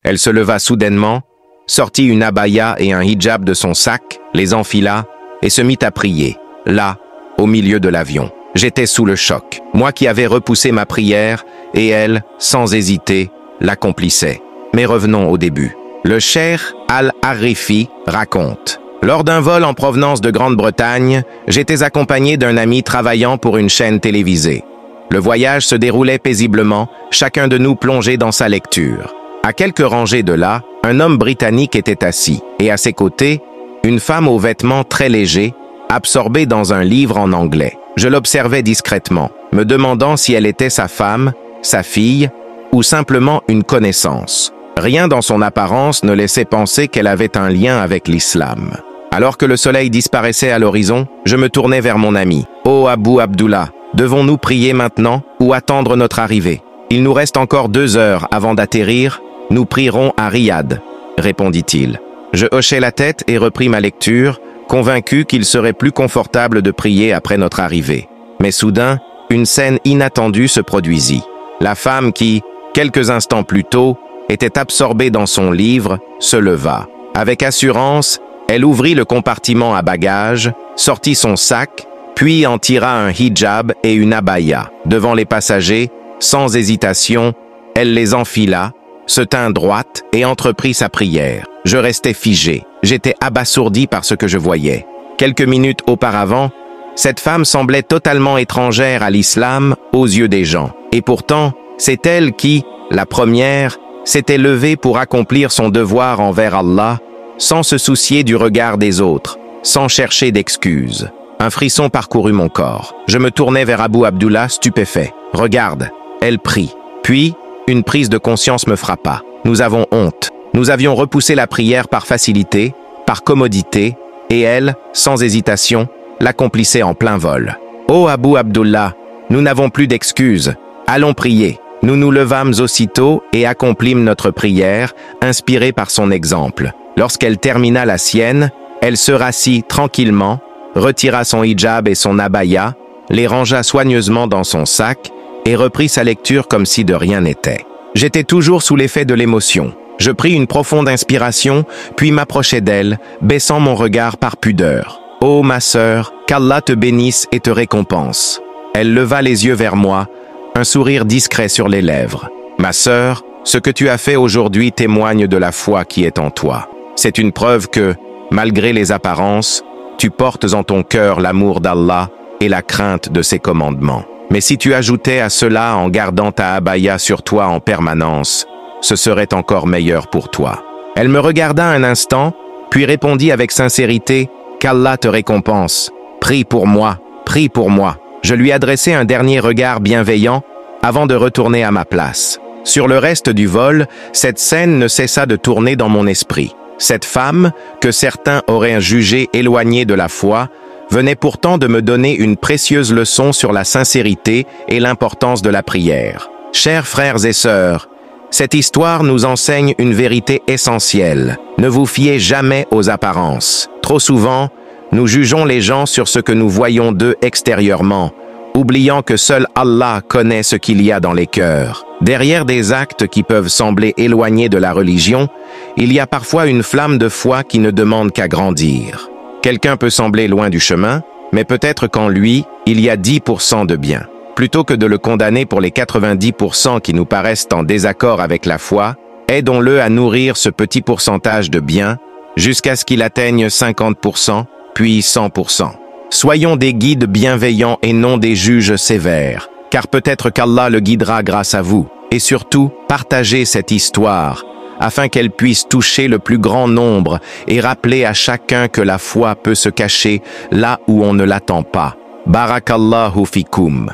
Elle se leva soudainement, sortit une abaya et un hijab de son sac, les enfila et se mit à prier, là, au milieu de l'avion. J'étais sous le choc, moi qui avais repoussé ma prière, et elle, sans hésiter, l'accomplissait. Mais revenons au début. Le cheikh Al-Arifi raconte: lors d'un vol en provenance de Grande-Bretagne, j'étais accompagné d'un ami travaillant pour une chaîne télévisée. Le voyage se déroulait paisiblement, chacun de nous plongé dans sa lecture. À quelques rangées de là, un homme britannique était assis, et à ses côtés, une femme aux vêtements très légers, absorbée dans un livre en anglais. Je l'observais discrètement, me demandant si elle était sa femme, sa fille, ou simplement une connaissance. Rien dans son apparence ne laissait penser qu'elle avait un lien avec l'islam. Alors que le soleil disparaissait à l'horizon, je me tournai vers mon ami. « Oh Abu Abdullah, devons-nous prier maintenant ou attendre notre arrivée? Il nous reste encore 2 heures avant d'atterrir. Nous prierons à Riyad, répondit-il. Je hochai la tête et repris ma lecture, convaincu qu'il serait plus confortable de prier après notre arrivée. Mais soudain, une scène inattendue se produisit. La femme qui, quelques instants plus tôt, était absorbée dans son livre, se leva. Avec assurance, elle ouvrit le compartiment à bagages, sortit son sac, puis en tira un hijab et une abaya. Devant les passagers, sans hésitation, elle les enfila, se tint droite et entreprit sa prière. Je restais figé. J'étais abasourdi par ce que je voyais. Quelques minutes auparavant, cette femme semblait totalement étrangère à l'islam aux yeux des gens. Et pourtant, c'est elle qui, la première, s'était levée pour accomplir son devoir envers Allah, sans se soucier du regard des autres, sans chercher d'excuses. Un frisson parcourut mon corps. Je me tournai vers Abu Abdullah, stupéfait. « Regarde, elle prie. » Puis, une prise de conscience me frappa. Nous avons honte. Nous avions repoussé la prière par facilité, par commodité, et elle, sans hésitation, l'accomplissait en plein vol. « Oh Abu Abdullah, nous n'avons plus d'excuses. Allons prier. » Nous nous levâmes aussitôt et accomplîmes notre prière, inspirée par son exemple. Lorsqu'elle termina la sienne, elle se rassit tranquillement, retira son hijab et son abaya, les rangea soigneusement dans son sac et reprit sa lecture comme si de rien n'était. J'étais toujours sous l'effet de l'émotion. Je pris une profonde inspiration, puis m'approchai d'elle, baissant mon regard par pudeur. « Ô ma sœur, qu'Allah te bénisse et te récompense. » Elle leva les yeux vers moi, un sourire discret sur les lèvres. « Ma sœur, ce que tu as fait aujourd'hui témoigne de la foi qui est en toi. C'est une preuve que, malgré les apparences, tu portes en ton cœur l'amour d'Allah et la crainte de ses commandements. Mais si tu ajoutais à cela en gardant ta abaya sur toi en permanence, ce serait encore meilleur pour toi. » Elle me regarda un instant, puis répondit avec sincérité, « Qu'Allah te récompense. Prie pour moi, prie pour moi. » Je lui adressai un dernier regard bienveillant avant de retourner à ma place. Sur le reste du vol, cette scène ne cessa de tourner dans mon esprit. Cette femme, que certains auraient jugée éloignée de la foi, venait pourtant de me donner une précieuse leçon sur la sincérité et l'importance de la prière. Chers frères et sœurs, cette histoire nous enseigne une vérité essentielle. Ne vous fiez jamais aux apparences. Trop souvent, nous jugeons les gens sur ce que nous voyons d'eux extérieurement, oubliant que seul Allah connaît ce qu'il y a dans les cœurs. Derrière des actes qui peuvent sembler éloignés de la religion, il y a parfois une flamme de foi qui ne demande qu'à grandir. Quelqu'un peut sembler loin du chemin, mais peut-être qu'en lui, il y a 10% de bien. Plutôt que de le condamner pour les 90% qui nous paraissent en désaccord avec la foi, aidons-le à nourrir ce petit pourcentage de bien jusqu'à ce qu'il atteigne 50%, puis 100%. Soyons des guides bienveillants et non des juges sévères, car peut-être qu'Allah le guidera grâce à vous. Et surtout, partagez cette histoire, afin qu'elle puisse toucher le plus grand nombre et rappeler à chacun que la foi peut se cacher là où on ne l'attend pas. Barakallahu fikoum.